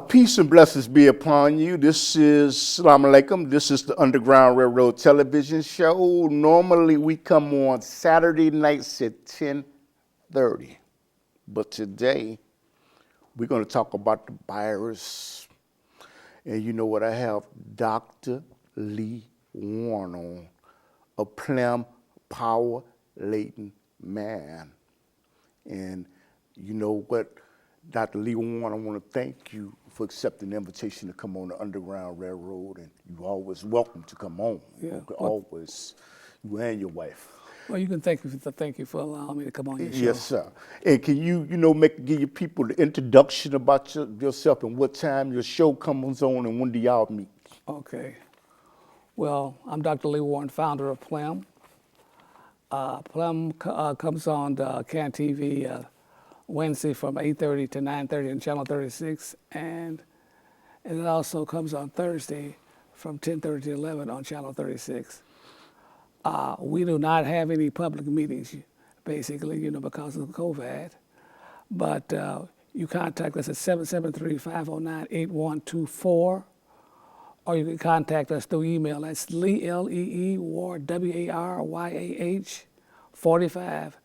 Peace and blessings be upon you. This is Salam Alaikum. This is the Underground Railroad television show. Normally we come on Saturday nights at 10:30. But today we're going to talk about the virus. And you know what? I have Dr. Lee Warren on, a plum power laden man. And you know what? Dr. Lee Warren, I want to thank you for accepting the invitation to come on the Underground Railroad, and you're always welcome to come on. Yeah. Always, you and your wife. Well, you can thank you for allowing me to come on your show. Yes, sir. And can you give your people the introduction about yourself and what time your show comes on and when do y'all meet? Okay. Well, I'm Dr. Lee Warren, founder of Plum. Plum comes on CAN TV Wednesday from 8:30 to 9:30 on Channel 36, and it also comes on Thursday from 10:30 to 11 on Channel 36. We do not have any public meetings, basically, because of COVID. But you contact us at 773-509-8124, or you can contact us through email. That's Lee, L-E-E, Ward, W-A-R-Y-A-H, 45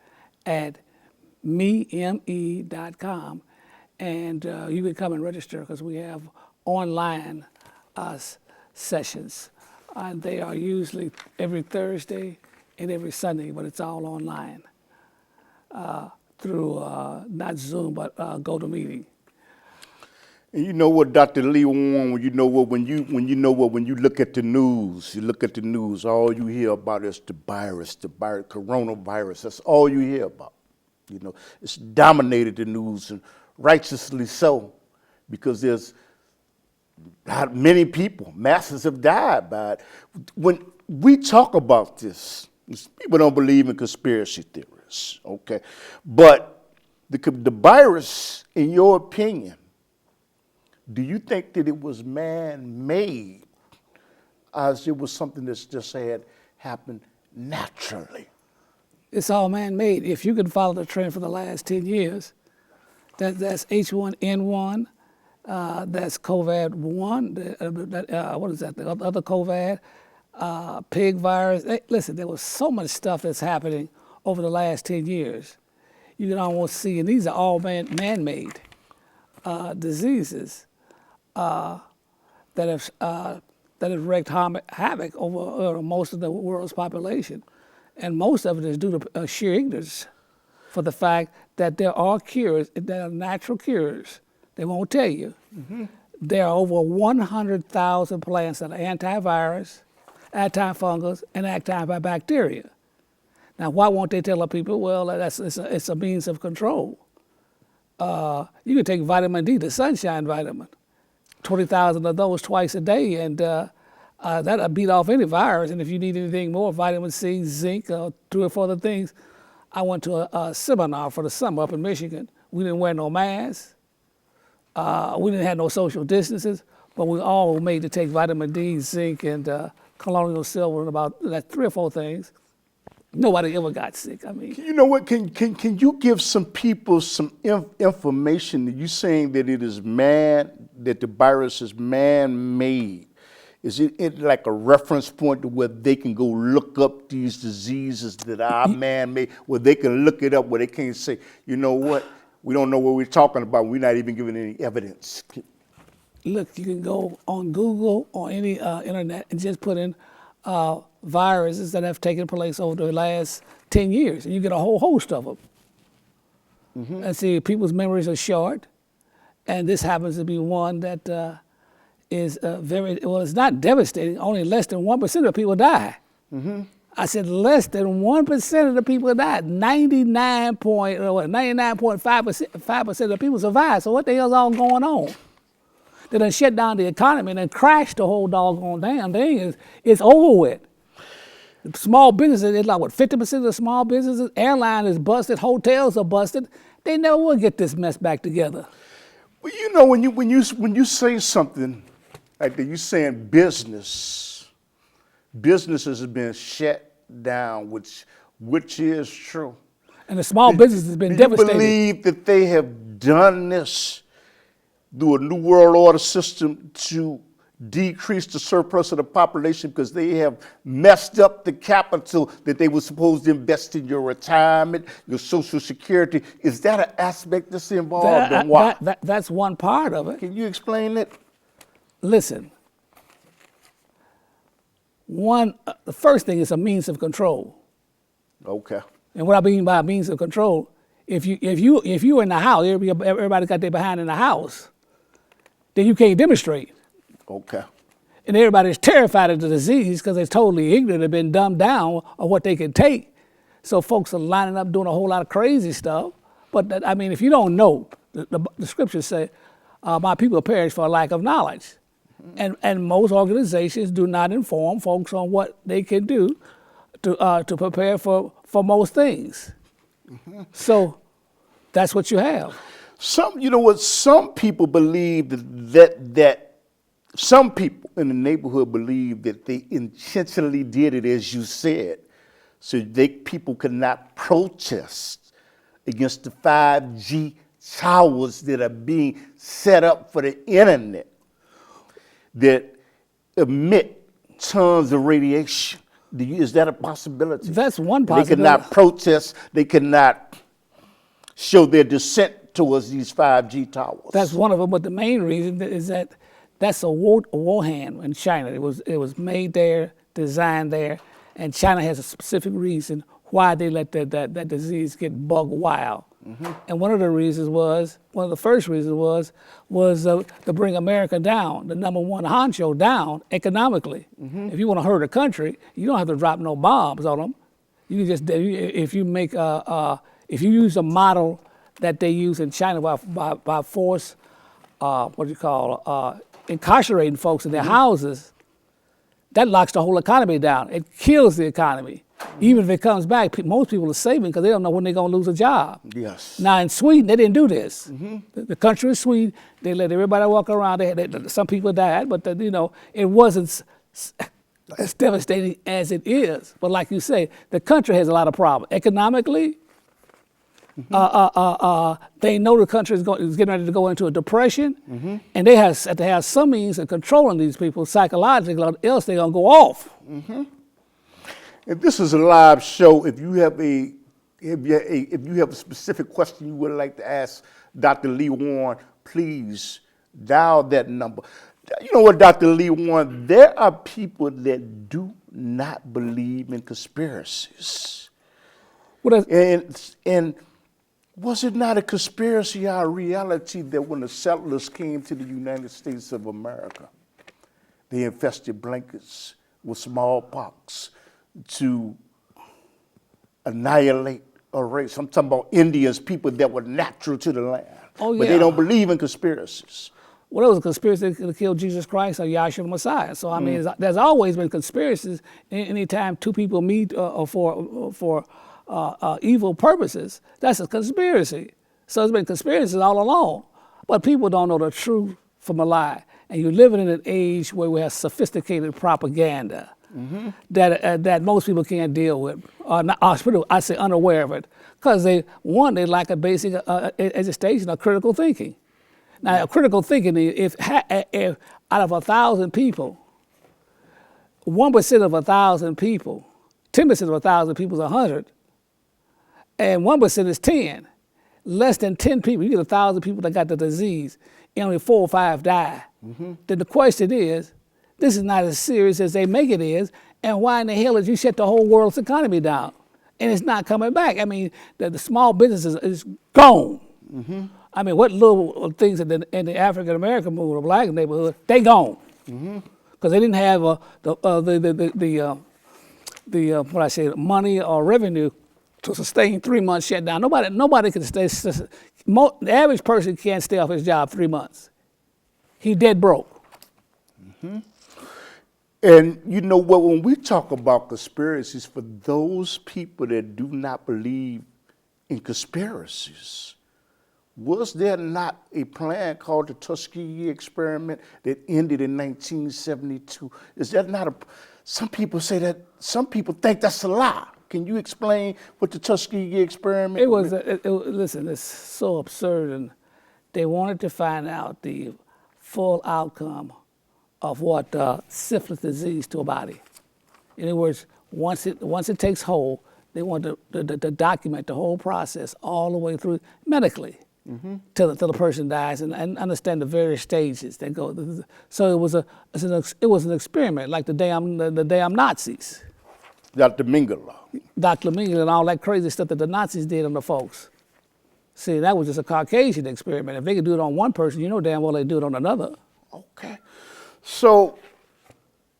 at me.com, and you can come and register because we have online sessions, and they are usually every Thursday and every Sunday, but it's all online through not Zoom but GoToMeeting. And you know what, Dr. Lee Warren, when you look at the news, all you hear about is the virus, coronavirus. That's all you hear about. It's dominated the news, and righteously so, because there's many people, masses have died by it. When we talk about this, people don't believe in conspiracy theories, okay? But the virus, in your opinion, do you think that it was man-made, as it was something that's just had happened naturally? It's all man-made. If you can follow the trend for the last 10 years, that's H1N1, that's COVID-1, what is that, the other COVID, pig virus. Listen, there was so much stuff that's happening over the last 10 years. You can almost see, and these are all man-made diseases that have wreaked havoc over most of the world's population. And most of it is due to sheer ignorance for the fact that there are cures, there are natural cures. They won't tell you. Mm-hmm. There are over 100,000 plants that are antivirus, antifungal, and antibacterial. Now, why won't they tell the people? Well, it's a means of control. You can take vitamin D, the sunshine vitamin, 20,000 of those twice a day, and that'll beat off any virus. And if you need anything more, vitamin C, zinc, 3 or 4 other things. I went to a seminar for the summer up in Michigan. We didn't wear no masks. We didn't have no social distances, but we all were made to take vitamin D, zinc, and colloidal silver, and about 3 or 4 things. Nobody ever got sick. I mean, you know what? Can you give some people some information? That you saying that that the virus is man-made? Is it like a reference point to where they can go look up these diseases that are man-made, where they can look it up, where they can't say, you know what, we don't know what we're talking about, we're not even giving any evidence? Look, you can go on Google or any internet and just put in viruses that have taken place over the last 10 years, and you get a whole host of them. Mm-hmm. And see, people's memories are short, and this happens to be one that is it's not devastating. Only less than 1% of the people die. Mm-hmm. I said less than 1% of the people died. 99.5% of the people survived. So what the hell's all going on? They done shut down the economy and then crashed the whole doggone damn thing. It's over with. Small businesses, it's like, 50% of the small businesses, airline is busted, hotels are busted. They never will get this mess back together. Well, you know, when you say something like that, you're saying businesses have been shut down, which is true. And the small business has been Do you devastated. believe that they have done this through a new world order system to decrease the surplus of the population because they have messed up the capital that they were supposed to invest in your retirement, your Social Security? Is that an aspect that's involved, and why? That's one part of it. Can you explain it? Listen, the first thing is a means of control. Okay. And what I mean by means of control, if you in the house, everybody got their behind in the house, then you can't demonstrate. Okay. And everybody's terrified of the disease because they're totally ignorant, they've been dumbed down of what they can take. So folks are lining up doing a whole lot of crazy stuff. But if you don't know, the scriptures say, my people perish for a lack of knowledge. And most organizations do not inform folks on what they can do to prepare for most things. So that's what you have. Some people believe that some people in the neighborhood believe that they intentionally did it, as you said, so people could not protest against the 5G towers that are being set up for the internet that emit tons of radiation. Is that a possibility? That's one They possibility. cannot protest. They cannot show their dissent towards these 5G towers. That's one of them. But the main reason is that that's a Wuhan in China. It was made there, designed there, and China has a specific reason why they let that disease get bug wild. And one of the first reasons was to bring America down, the number one honcho down economically. If you want to hurt a country, you don't have to drop no bombs on them. You can just if you use a model that they use in China by force, incarcerating folks in their houses, that locks the whole economy down. It kills the economy. Even if it comes back, most people are saving because they don't know when they're going to lose a job. Yes. Now in Sweden, they didn't do this. The country of Sweden, they let everybody walk around. Some people died, but it wasn't as devastating as it is. But like you say, the country has a lot of problems economically. They know the country is getting ready to go into a depression, and they have to have some means of controlling these people psychologically, or else they're gonna go off. If this is a live show, if you have a specific question you would like to ask Dr. Lee Warren, please dial that number. You know what, Dr. Lee Warren? There are people that do not believe in conspiracies. And was it not a conspiracy or a reality that when the settlers came to the United States of America, they infested blankets with smallpox to annihilate a race? I'm talking about Indians, people that were natural to the land. Oh, But yeah. they don't believe in conspiracies. Well, it was a conspiracy to kill Jesus Christ or Yahshua Messiah. So there's always been conspiracies. Anytime two people meet for evil purposes, that's a conspiracy. So there's been conspiracies all along. But people don't know the truth from a lie. And you're living in an age where we have sophisticated propaganda that most people can't deal with. I say unaware of it. Because they lack a basic education of critical thinking. Now, critical thinking, if out of 1,000 people, 1% of 1,000 people, 10% of 1,000 people is 100, and 1% is 10. Less than 10 people, you get 1,000 people that got the disease, and only 4 or 5 die. Then the question is, this is not as serious as they make it is, and why in the hell did you shut the whole world's economy down? And it's not coming back. I mean, the small business is gone. I mean, what little things in the African American movement, or black neighborhood, they gone, because they didn't have the money or revenue to sustain 3 months shutdown. Nobody can stay. The average person can't stay off his job 3 months. He dead broke. And you know what, when we talk about conspiracies, for those people that do not believe in conspiracies, Was there not a plan called the Tuskegee experiment that ended in 1972? Is that not a, some people say that, some people think that's a lie. Can you explain what the Tuskegee experiment It was, listen, it's so absurd, and they wanted to find out the full outcome of what syphilis disease to a body. In other words, once it takes hold, they want to document the whole process all the way through medically till the person dies, and understand the various stages that go. So it was an experiment, like the damn Nazis. Dr. Mengele. Dr. Mengele and all that crazy stuff that the Nazis did on the folks. See, that was just a Caucasian experiment. If they could do it on one person, you know damn well they do it on another. Okay. So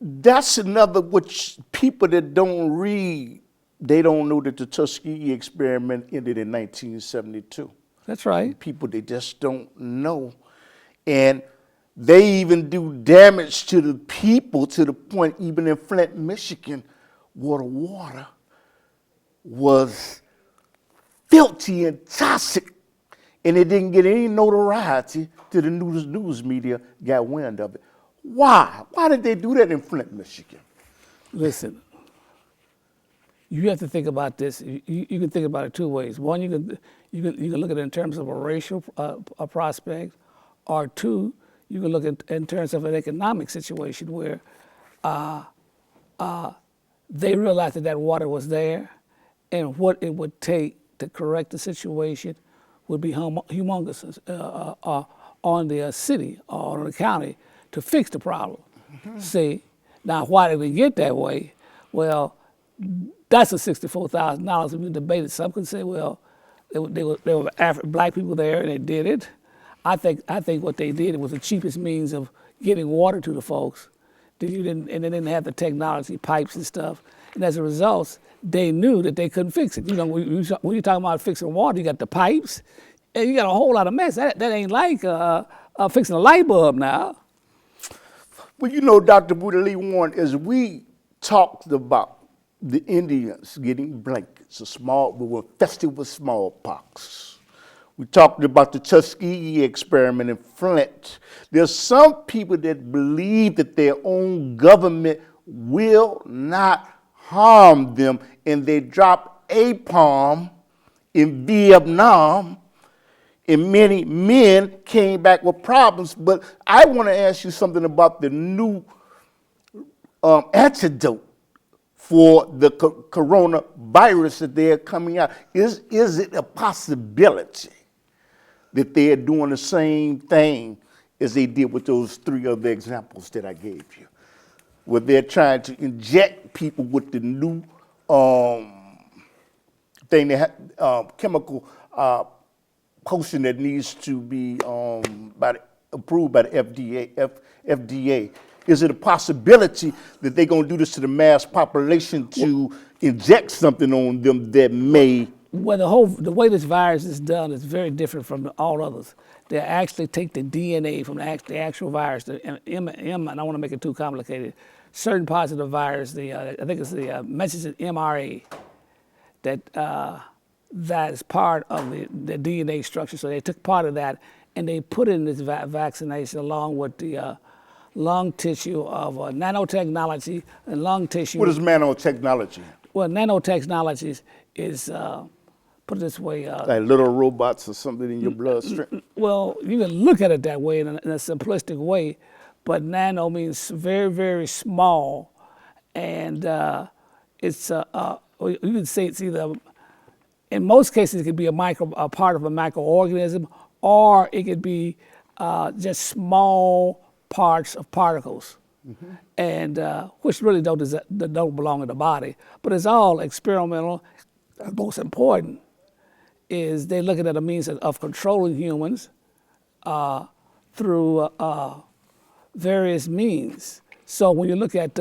that's another, which people that don't read, they don't know that the Tuskegee experiment ended in 1972. That's right. People, they just don't know. And they even do damage to the people to the point, even in Flint, Michigan, where the water was filthy and toxic, and it didn't get any notoriety till the news media got wind of it. Why? Why did they do that in Flint, Michigan? Listen, you have to think about this. You can think about it two ways. One, you can look at it in terms of a racial prospect, or two, you can look at in terms of an economic situation where they realized that water was there, and what it would take to correct the situation would be humongous on the city or on the county to fix the problem. See, now why did we get that way? Well, that's a $64,000 we debated. Some could say, well, there were black people there and they did it. I think what they did, it was the cheapest means of getting water to the folks. And they didn't have the technology, pipes and stuff. And as a result, they knew that they couldn't fix it. You know, when you're talking about fixing water, you got the pipes, and you got a whole lot of mess. That ain't like fixing a light bulb now. Well, you know, Dr. Buddha Lee Warren, as we talked about the Indians getting blankets, we were infested with smallpox. We talked about the Tuskegee experiment in Flint. There's some people that believe that their own government will not harm them, and they dropped a bomb in Vietnam, and many men came back with problems. But I want to ask you something about the new antidote for the coronavirus that they're coming out. Is it a possibility that they're doing the same thing as they did with those three other examples that I gave you, where they're trying to inject people with the new thing, they have chemical potion that needs to be approved by the FDA. Is it a possibility that they're going to do this to the mass population to inject something on them that may? Well, the way this virus is done is very different from all others. They actually take the DNA from the actual virus, the M, and I don't want to make it too complicated. Certain parts of the virus, I think it's the messenger mRNA, that is part of the DNA structure. So they took part of that and they put it in this vaccination along with the lung tissue of nanotechnology and lung tissue. What is nanotechnology? Well, nanotechnology is, put it this way. Like little robots or something in your bloodstream? Well, you can look at it that way in a simplistic way, but nano means very, very small. And it's, you can say it's either, in most cases, it could be a part of a microorganism, or it could be just small parts of particles, and which really don't belong in the body. But it's all experimental. Most important is they're looking at a means of controlling humans through various means. So when you look at,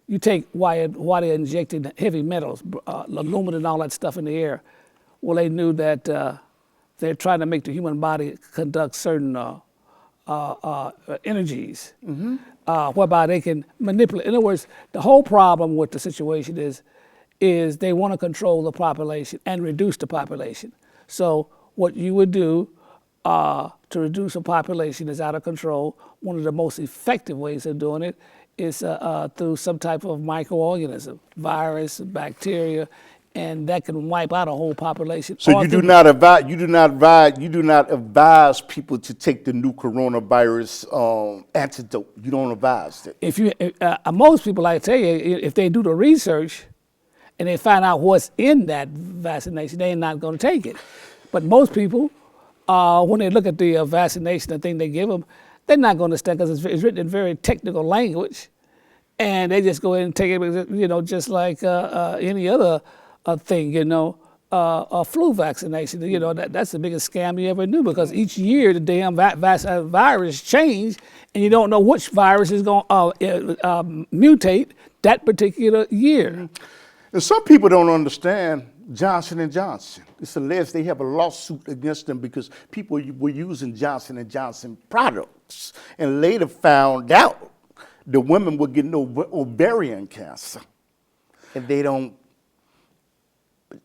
you take why they're injecting heavy metals, aluminum and all that stuff in the air. Well, they knew that they're trying to make the human body conduct certain energies, whereby they can manipulate. In other words, the whole problem with the situation is they want to control the population and reduce the population. So what you would do to reduce a population that's out of control, one of the most effective ways of doing it is through some type of microorganism, virus, bacteria, and that can wipe out a whole population. So you do not advise people to take the new coronavirus antidote. You don't advise it. If you, most people, I tell you, if they do the research and they find out what's in that vaccination, they're not going to take it. But most people, when they look at the vaccination, the thing they give them, they're not going to understand because it's written in very technical language, and they just go ahead and take it, just like any other thing, a flu vaccination. That's the biggest scam you ever knew because each year the damn virus change, and you don't know which virus is going to mutate that particular year. And some people don't understand Johnson & Johnson. It's alleged they have a lawsuit against them because people were using Johnson & Johnson products and later found out the women were getting ovarian cancer. And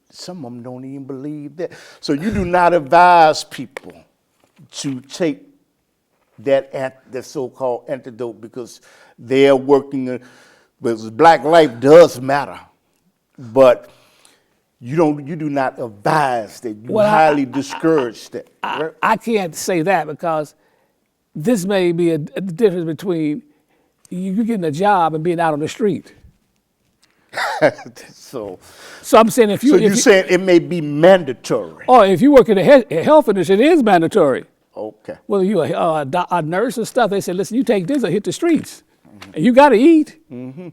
some of them don't even believe that. So you do not advise people to take that so-called antidote because they're working, because black life does matter. But you do not advise that. You highly discourage that. I can't say that because this may be a difference between you getting a job and being out on the street. So I'm saying if you're saying it may be mandatory. Or if you work in the health industry, it is mandatory. Okay. Whether you're a nurse or stuff, they say, listen, you take this or hit the streets. And you got to eat. Mm-hmm.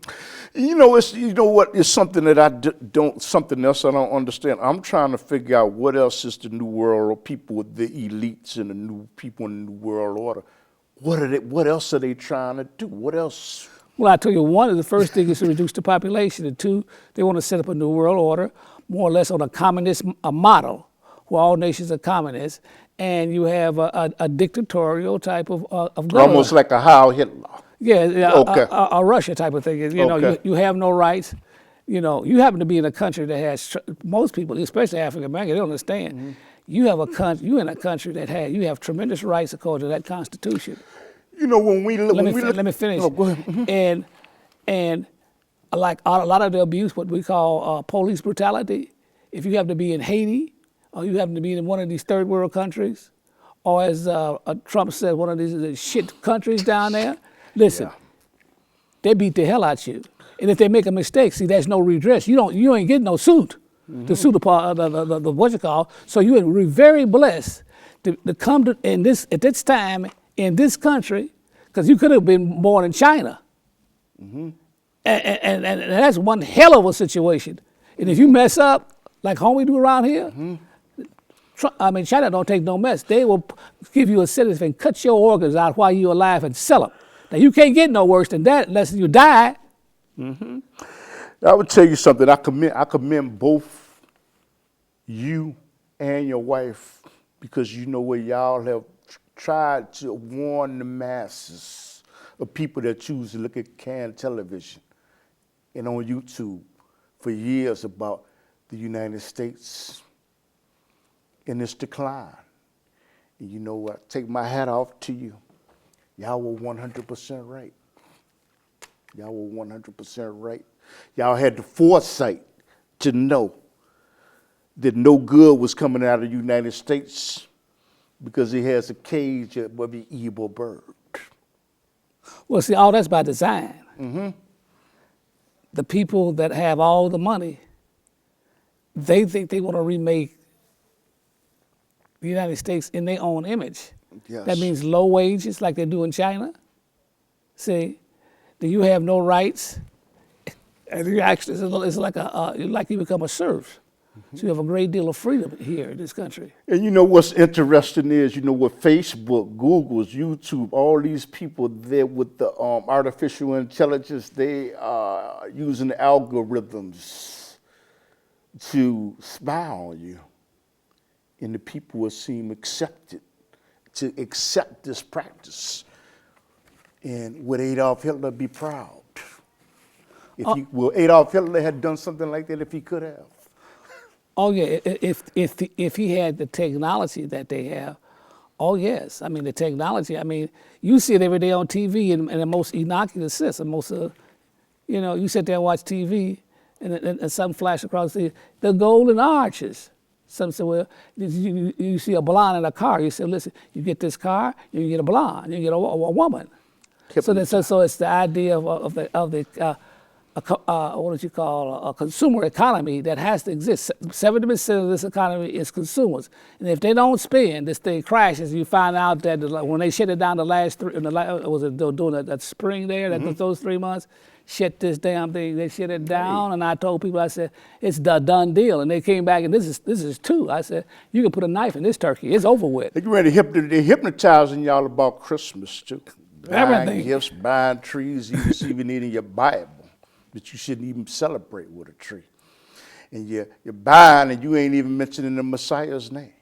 It's something that something else I don't understand. I'm trying to figure out what else is the new world or people with the elites and the new people in the new world order. What else are they trying to do? What else? Well, I tell you, one of the first things is to reduce the population, and two, they want to set up a new world order, more or less on a communist model, where all nations are communists, and you have a dictatorial type of government. Almost like a Heil Hitler. Yeah, Okay. a Russia type of thing. Okay. You have no rights. You happen to be in a country that has most people, especially African Americans, they don't understand. Mm-hmm. You're in a country that you have tremendous rights according to that Constitution. When we look. Let me finish. Oh, go ahead. Mm-hmm. And like a lot of the abuse, what we call police brutality. If you happen to be in Haiti, or you happen to be in one of these third world countries, or as Trump said, one of these shit countries down there. Listen, they beat the hell out you, and if they make a mistake, see, there's no redress. You ain't getting no suit. Mm-hmm. The suit the what you call. So you are very blessed to come to at this time in this country, because you could have been born in China, mm-hmm. and that's one hell of a situation. And if you mess up like homie do around here, mm-hmm. China don't take no mess. They will give you a sentence and cut your organs out while you're alive and sell them. Now, you can't get no worse than that unless you die. Mm-hmm. I would tell you something. I commend both you and your wife because where y'all have tried to warn the masses of people that choose to look at canned television and on YouTube for years about the United States and its decline. And you know what? Take my hat off to you. Y'all were 100% right. Y'all were 100% right. Y'all had the foresight to know that no good was coming out of the United States because it has a cage of an evil bird. Well, see, all that's by design. Mm-hmm. The people that have all the money, they think they want to remake the United States in their own image. Yes. That means low wages like they do in China. See, then you have no rights. And you actually, it's like you become a serf. Mm-hmm. So you have a great deal of freedom here in this country. And what's interesting is, with Facebook, Google's, YouTube, all these people there with the artificial intelligence, they are using the algorithms to spy on you. And the people will seem to accept this practice. And would Adolf Hitler be proud? Adolf Hitler had done something like that if he could have? Oh yeah, if he had the technology that they have, Oh yes, I mean the technology. I mean, you see it every day on TV in the most innocuous sense. The most, you sit there and watch TV, and something flash across the golden arches. Some say, well, you see a blonde in a car. You say, listen, you get this car, you get a blonde, you get a woman. So it's the idea of the what would you call a consumer economy that has to exist. 70% of this economy is consumers, and if they don't spend, this thing crashes. You find out that when they shut it down was it during that spring there, those 3 months, shut this damn thing. They shut it down, and I told people, I said, it's the done deal, and they came back, and this is two. I said, you can put a knife in this turkey. It's over with. They're hypnotizing y'all about Christmas too. Everything. Buying gifts, buying trees, even in your Bible. That you shouldn't even celebrate with a tree. And you're buying and you ain't even mentioning the Messiah's name.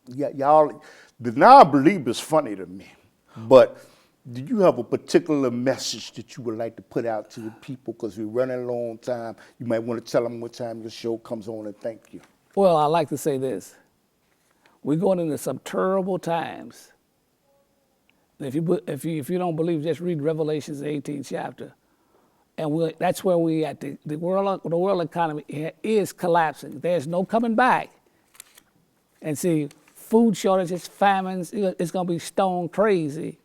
Y'all, the non-believer's funny to me, but do you have a particular message that you would like to put out to the people? Because we're running low on time. You might want to tell them what time your show comes on, and thank you. Well, I like to say this. We're going into some terrible times. If you don't believe, just read Revelation's 18th chapter. And that's where we at. The world economy is collapsing. There's no coming back. And see, food shortages, famines, it's going to be stone crazy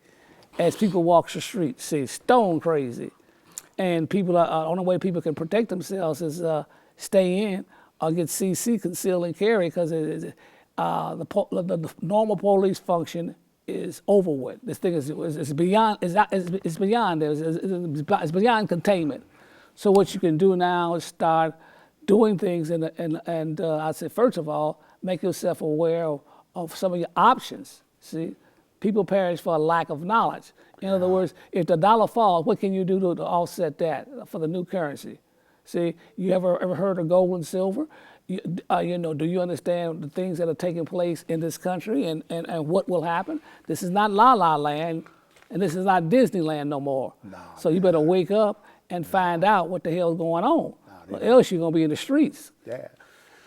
as people walk the streets. See, stone crazy. And people the only way people can protect themselves is stay in or get CC, conceal and carry, because the normal police function is over with. This thing is beyond containment. So what you can do now is start doing things, and I say, first of all, make yourself aware of some of your options. See, people perish for a lack of knowledge. In other words, if the dollar falls, what can you do to offset that for the new currency? See, you ever heard of gold and silver? Do you understand the things that are taking place in this country and what will happen? This is not La La Land, and this is not Disneyland no more. No, so you better wake up and find out what the hell's going on, or else you're going to be in the streets. Yeah.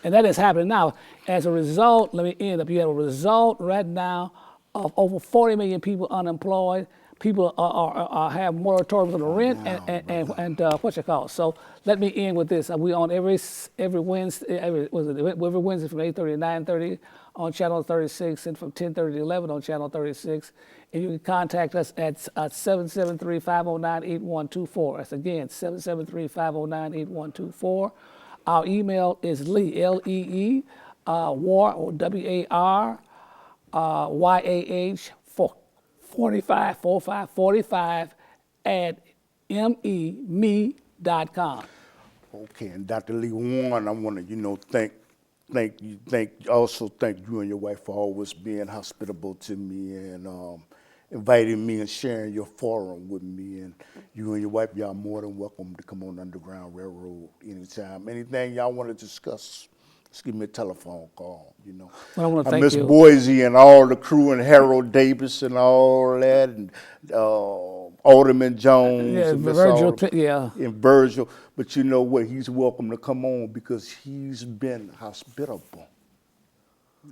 And that is happening now. As a result, let me end up. You have a result right now of over 40 million people unemployed. People have moratoriums on the rent and what's it called. So let me end with this. We on every Wednesday, every Wednesday from 8:30 to 9:30 on channel 36, and from 10:30 to 11 on channel 36. And you can contact us at 773-509-8124. That's again 773-509-8124. Our email is Lee, L-E-E, war, or W-A-R, Y-A-H, 45 at me.com. Okay, and Dr. Lee Warren, I want to, thank you and your wife for always being hospitable to me and inviting me and sharing your forum with me. And you and your wife, y'all more than welcome to come on Underground Railroad anytime. Anything y'all want to discuss, just give me a telephone call, Well, I miss Boise and all the crew and Harold Davis and all that, and Alderman Jones and Virgil. But you know what? He's welcome to come on because he's been hospitable,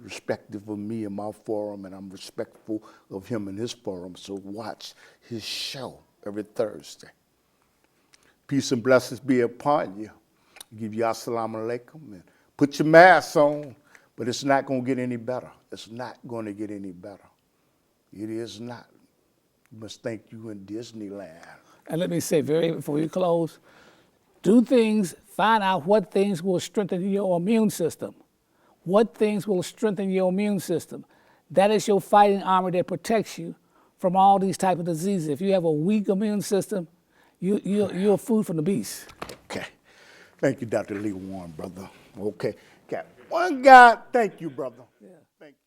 respectful of me and my forum, and I'm respectful of him and his forum. So watch his show every Thursday. Peace and blessings be upon you. Give you assalamu alaikum and put your mask on, but it's not going to get any better. It's not going to get any better. It is not. You must thank you in Disneyland. And let me say, before you close, do things, find out what things will strengthen your immune system. What things will strengthen your immune system? That is your fighting armor that protects you from all these type of diseases. If you have a weak immune system, you're food from the beast. Okay. Thank you, Dr. Lee Warren, brother. Okay. Got one guy. Thank you, brother. Yeah. Thank you.